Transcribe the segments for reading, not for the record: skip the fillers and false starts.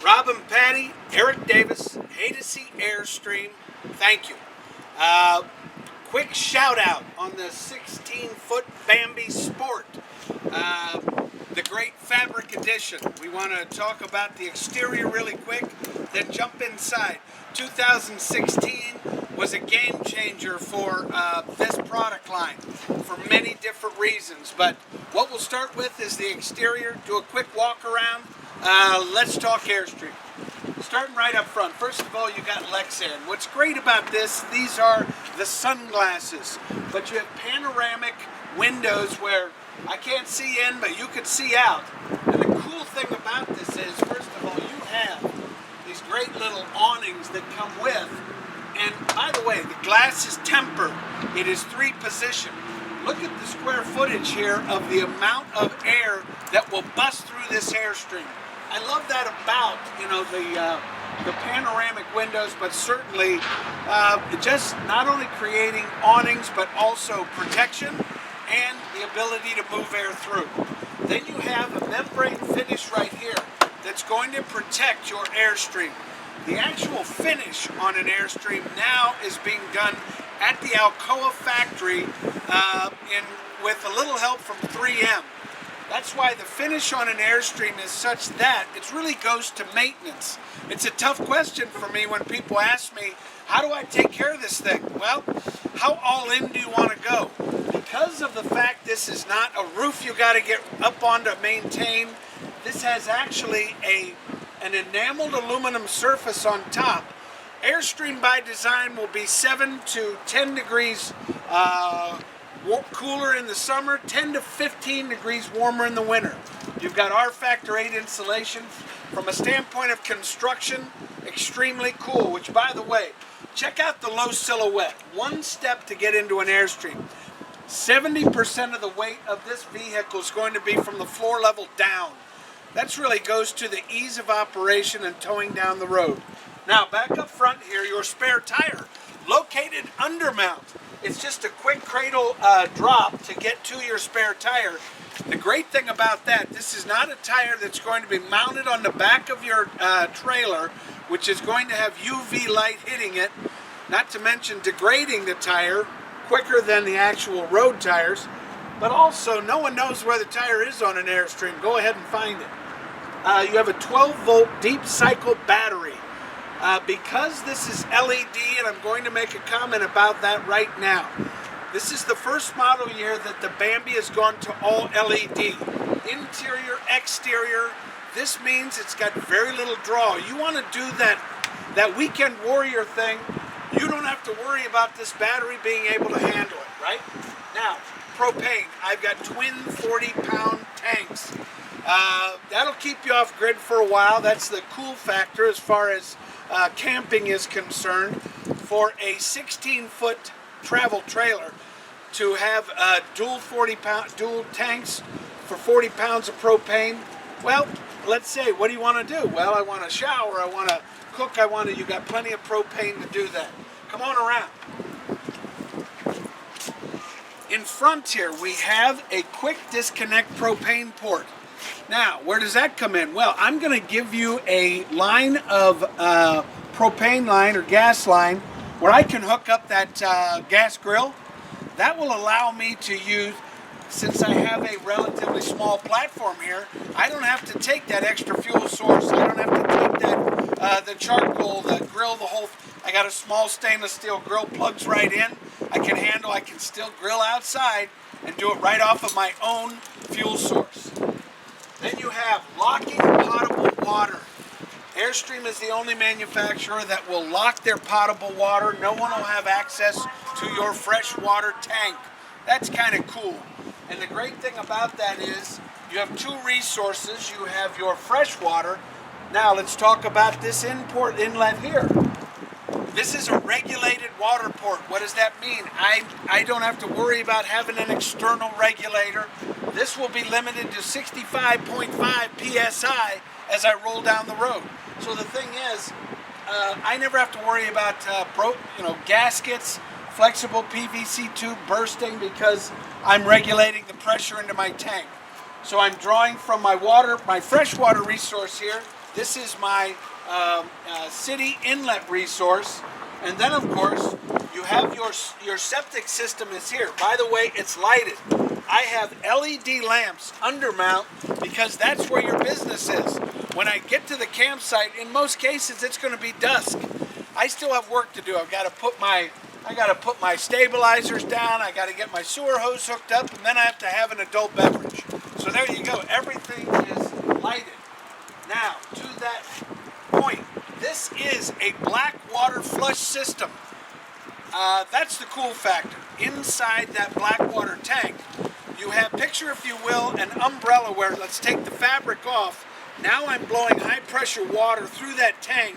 Rob and Patty, Eric Davis, Haydocy Airstream, thank you. Quick shout out on the 16-foot Bambi Sport, the great fabric edition. We want to talk about the exterior really quick, then jump inside. 2016 was a game changer for this product line for many different reasons. But what we'll start with is the exterior, do a quick walk around. Let's talk Airstream. Starting right up front, first of all, you got Lexan. What's great about this, these are the sunglasses, but you have panoramic windows where I can't see in, but you can see out. And the cool thing about this is, first of all, you have these great little awnings that come with. And by the way, the glass is tempered. It is 3-position. Look at the square footage here of the amount of air that will bust through this Airstream. I love that about, the panoramic windows, but certainly just not only creating awnings, but also protection and the ability to move air through. Then you have a membrane finish right here that's going to protect your Airstream. The actual finish on an Airstream now is being done at the Alcoa factory with a little help from 3M. That's why the finish on an Airstream is such that it really goes to maintenance. It's a tough question for me when people ask me, how do I take care of this thing? Well, how all in do you want to go? Because of the fact this is not a roof you got to get up on to maintain, this has actually an enameled aluminum surface on top. Airstream by design will be 7 to 10 degrees cooler in the summer, 10 to 15 degrees warmer in the winter. You've got R Factor 8 insulation. From a standpoint of construction, extremely cool, which by the way, check out the low silhouette. One step to get into an Airstream. 70% of the weight of this vehicle is going to be from the floor level down. That really goes to the ease of operation and towing down the road. Now back up front here, your spare tire, located under mount. It's just a quick cradle drop to get to your spare tire. The great thing about that, this is not a tire that's going to be mounted on the back of your trailer, which is going to have UV light hitting it, not to mention degrading the tire quicker than the actual road tires. But also, no one knows where the tire is on an Airstream. Go ahead and find it. You have a 12-volt deep cycle battery. Because this is LED, and I'm going to make a comment about that right now. This is the first model year that the Bambi has gone to all LED. Interior, exterior, this means it's got very little draw. You want to do that weekend warrior thing, you don't have to worry about this battery being able to handle it, right? Now, propane, I've got twin 40-pound tanks. That'll keep you off grid for a while. That's the cool factor as far as camping is concerned. For a 16-foot travel trailer to have dual tanks for 40 pounds of propane, well, let's say, what do you want to do? Well, I want to shower, I want to cook, you got plenty of propane to do that. Come on around. In front here, we have a quick disconnect propane port. Now, where does that come in? Well, I'm going to give you a line of propane line or gas line where I can hook up that gas grill. That will allow me to use, since I have a relatively small platform here, I don't have to take that extra fuel source. I don't have to take that the charcoal, the grill, the whole. I got a small stainless steel grill, plugs right in. I can still grill outside and do it right off of my own fuel source. Then you have locking potable water. Airstream is the only manufacturer that will lock their potable water. No one will have access to your fresh water tank. That's kind of cool. And the great thing about that is you have two resources. You have your fresh water. Now let's talk about this inlet here. This is a regulated water port. What does that mean? I don't have to worry about having an external regulator. This will be limited to 65.5 PSI as I roll down the road. So the thing is, I never have to worry about gaskets, flexible PVC tube bursting because I'm regulating the pressure into my tank. So I'm drawing from my water, my fresh water resource here, This is my city inlet resource. And then, of course, you have your septic system is here. By the way, it's lighted. I have LED lamps undermount because that's where your business is. When I get to the campsite, in most cases, it's going to be dusk. I still have work to do. I got to put my stabilizers down. I got to get my sewer hose hooked up, and then I have to have an adult beverage. So there you go. Everything is lighted. Now, to that point, this is a black water flush system. That's the cool factor. Inside that black water tank, you have, picture if you will, an umbrella where, let's take the fabric off. Now I'm blowing high pressure water through that tank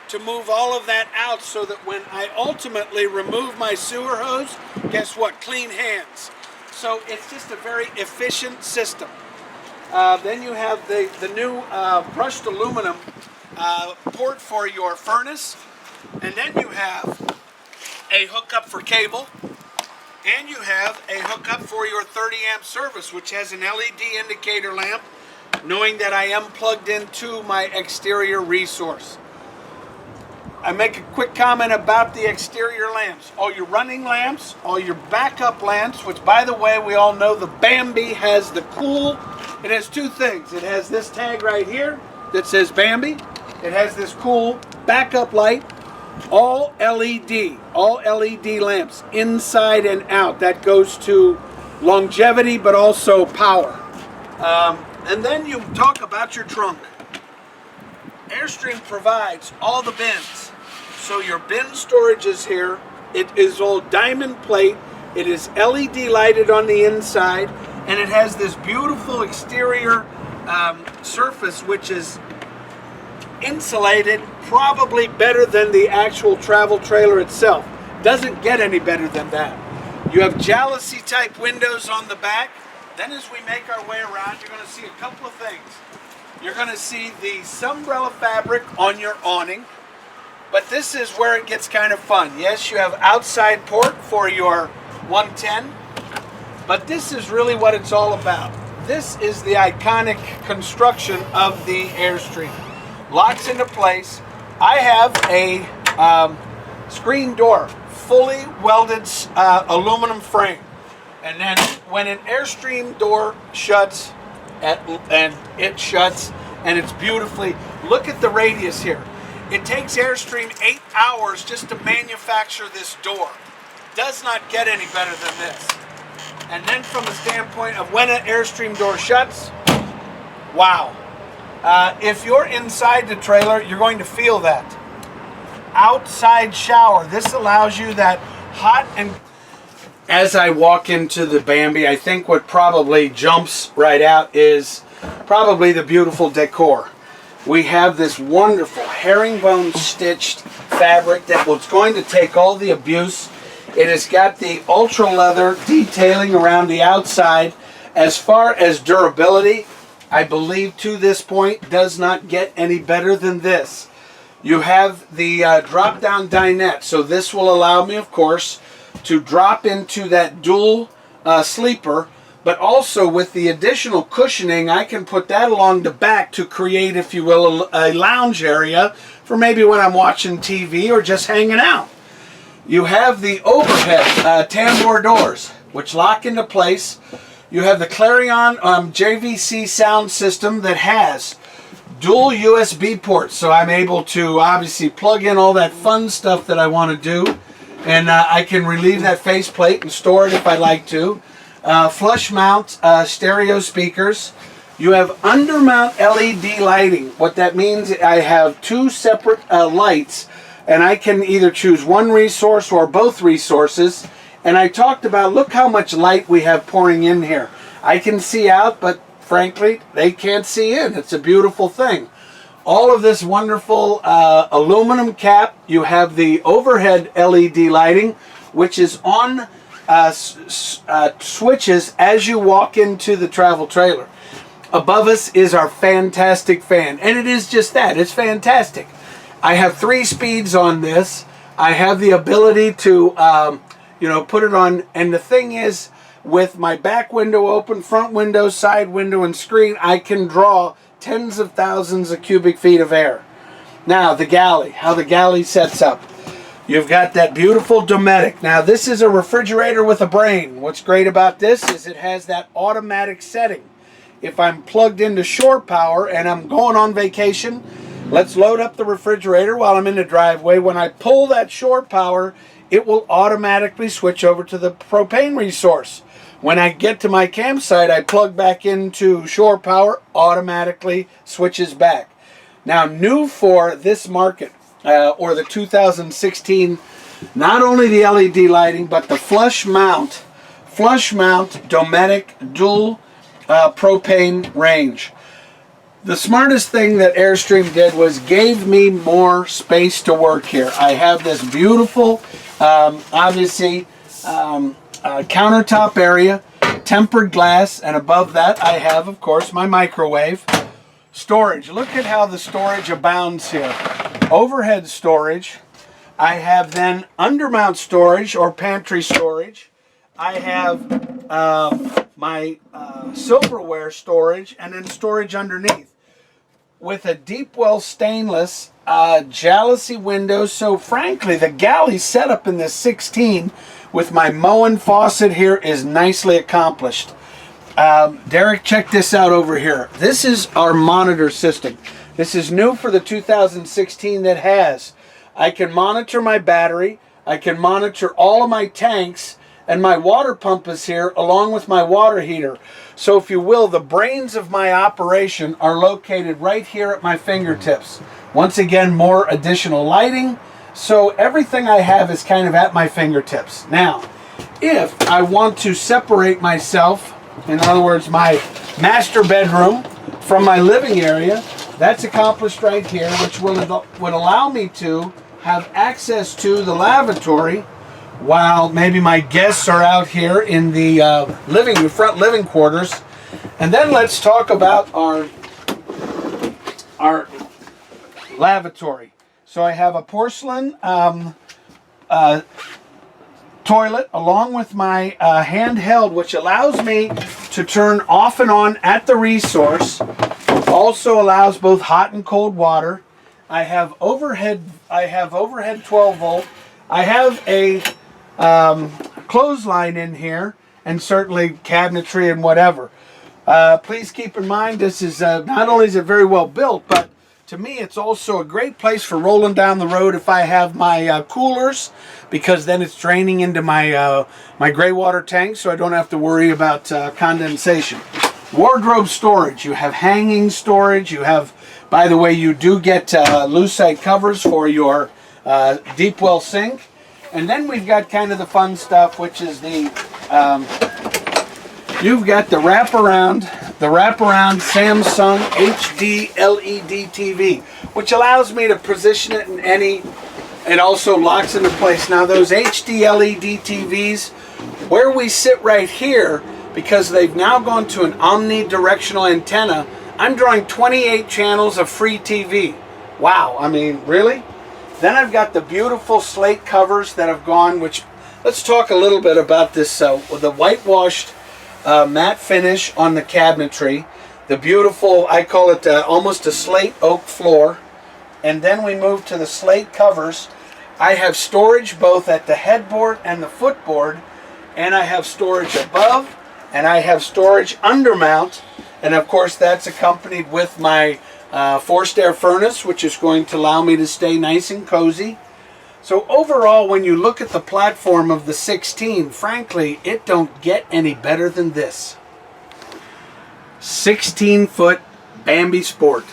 to move all of that out so that when I ultimately remove my sewer hose, guess what? Clean hands. So it's just a very efficient system. Then you have the new brushed aluminum port for your furnace, and then you have a hookup for cable, and you have a hookup for your 30 amp service, which has an LED indicator lamp, knowing that I am plugged into my exterior resource. I make a quick comment about the exterior lamps. All your running lamps, all your backup lamps, which by the way, we all know the Bambi has the cool, it has two things. It has this tag right here that says Bambi. It has this cool backup light, all LED lamps, inside and out. That goes to longevity, but also power. And then you talk about your trunk. Airstream provides all the bins. So your bin storage is here. It is all diamond plate. It is LED lighted on the inside, and it has this beautiful exterior surface, which is insulated, probably better than the actual travel trailer itself. Doesn't get any better than that. You have jalousie type windows on the back. Then as we make our way around, you're going to see a couple of things. You're going to see the Sunbrella fabric on your awning, but this is where it gets kind of fun. Yes, you have outside port for your 110, but this is really what it's all about. This is the iconic construction of the Airstream. Locks into place. I have a screen door, fully welded aluminum frame. And then when an Airstream door shuts, and it shuts, and it's beautifully, look at the radius here. It takes Airstream 8 hours just to manufacture this door. Does not get any better than this. And then from the standpoint of when an Airstream door shuts, wow. If you're inside the trailer, you're going to feel that. Outside shower. This allows you that hot and... As I walk into the Bambi, I think what probably jumps right out is probably the beautiful decor. We have this wonderful herringbone stitched fabric that was going to take all the abuse. It has got the ultra leather detailing around the outside. As far as durability, I believe to this point does not get any better than this. You have the drop down dinette, so this will allow me, of course, to drop into that dual sleeper, but also with the additional cushioning, I can put that along the back to create, if you will, a lounge area for maybe when I'm watching TV or just hanging out. You have the overhead tambour doors, which lock into place. You have the Clarion JVC sound system that has dual USB ports, so I'm able to obviously plug in all that fun stuff that I want to do. And I can relieve that faceplate and store it if I like to. Flush mount stereo speakers. You have undermount LED lighting. What that means, I have two separate lights, and I can either choose one resource or both resources. And I talked about, look how much light we have pouring in here. I can see out, but frankly, they can't see in. It's a beautiful thing. All of this wonderful aluminum cap. You have the overhead LED lighting, which is on switches as you walk into the travel trailer. Above us is our fantastic fan, and it is just that. It's fantastic. I have 3 speeds on this. I have the ability to, put it on, and the thing is, with my back window open, front window, side window, and screen, I can draw tens of thousands of cubic feet of air. Now, the Galley, how the Galley sets up. You've got that beautiful Dometic. Now, this is a refrigerator with a brain. What's great about this is it has that automatic setting. If I'm plugged into shore power and I'm going on vacation, let's load up the refrigerator while I'm in the driveway. When I pull that shore power, it will automatically switch over to the propane resource. When I get to my campsite, I plug back into shore power, automatically switches back. Now, new for this market, or the 2016, not only the LED lighting, but the flush mount Dometic dual propane range. The smartest thing that Airstream did was gave me more space to work here. I have this beautiful, obviously, countertop area, tempered glass, and above that I have, of course, my microwave. Storage. Look at how the storage abounds here. Overhead storage. I have then undermount storage or pantry storage. I have my silverware storage, and then storage underneath. With a deep well stainless Galley windows. So frankly, the Galley setup in this 16 with my Moen faucet here is nicely accomplished. Derek, check this out over here. This is our monitor system. This is new for the 2016 that has. I can monitor my battery. I can monitor all of my tanks, and my water pump is here along with my water heater. So if you will, the brains of my operation are located right here at my fingertips. Once again, more additional lighting. So everything I have is kind of at my fingertips. Now, if I want to separate myself, in other words, my master bedroom from my living area, that's accomplished right here, which would allow me to have access to the lavatory while maybe my guests are out here in the front living quarters. And then let's talk about our lavatory. So I have a porcelain toilet along with my handheld, which allows me to turn off and on at the resource. Also allows both hot and cold water. I have overhead 12 volt. I have a clothesline in here, and certainly cabinetry and whatever. Please keep in mind, this is not only is it very well built, but to me it's also a great place for rolling down the road if I have my coolers, because then it's draining into my my gray water tank, so I don't have to worry about condensation. Wardrobe storage. You have hanging storage. You have, by the way, you do get lucite covers for your deep well sink. And then we've got kind of the fun stuff, which is the, you've got the wraparound Samsung HD LED TV, which allows me to position it in any, it also locks into place. Now those HD LED TVs, where we sit right here, because they've now gone to an omnidirectional antenna, I'm drawing 28 channels of free TV. Wow, I mean, really? Then I've got the beautiful slate covers that have gone, which, let's talk a little bit about this. The whitewashed matte finish on the cabinetry, the beautiful, I call it almost a slate oak floor, and then we move to the slate covers. I have storage both at the headboard and the footboard, and I have storage above, and I have storage undermount, and of course that's accompanied with my forced air furnace, which is going to allow me to stay nice and cozy. So overall, when you look at the platform of the 16, frankly, it don't get any better than this. 16-foot Bambi Sport.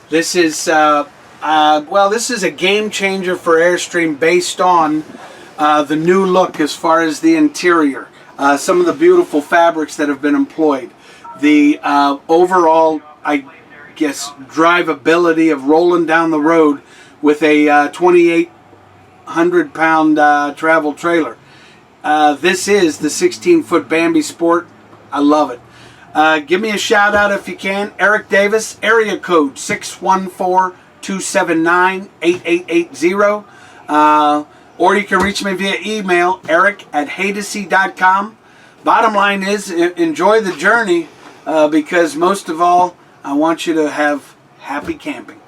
This is, well, this is a game changer for Airstream based on the new look as far as the interior. Some of the beautiful fabrics that have been employed. The overall, I guess, drivability of rolling down the road with a 2,800-pound travel trailer. This is the 16-foot Bambi Sport. I love it. Give me a shout out if you can. Eric Davis, area code 614-279-8880. Or you can reach me via email, eric@haydocy.com. Bottom line is, enjoy the journey, because most of all, I want you to have happy camping.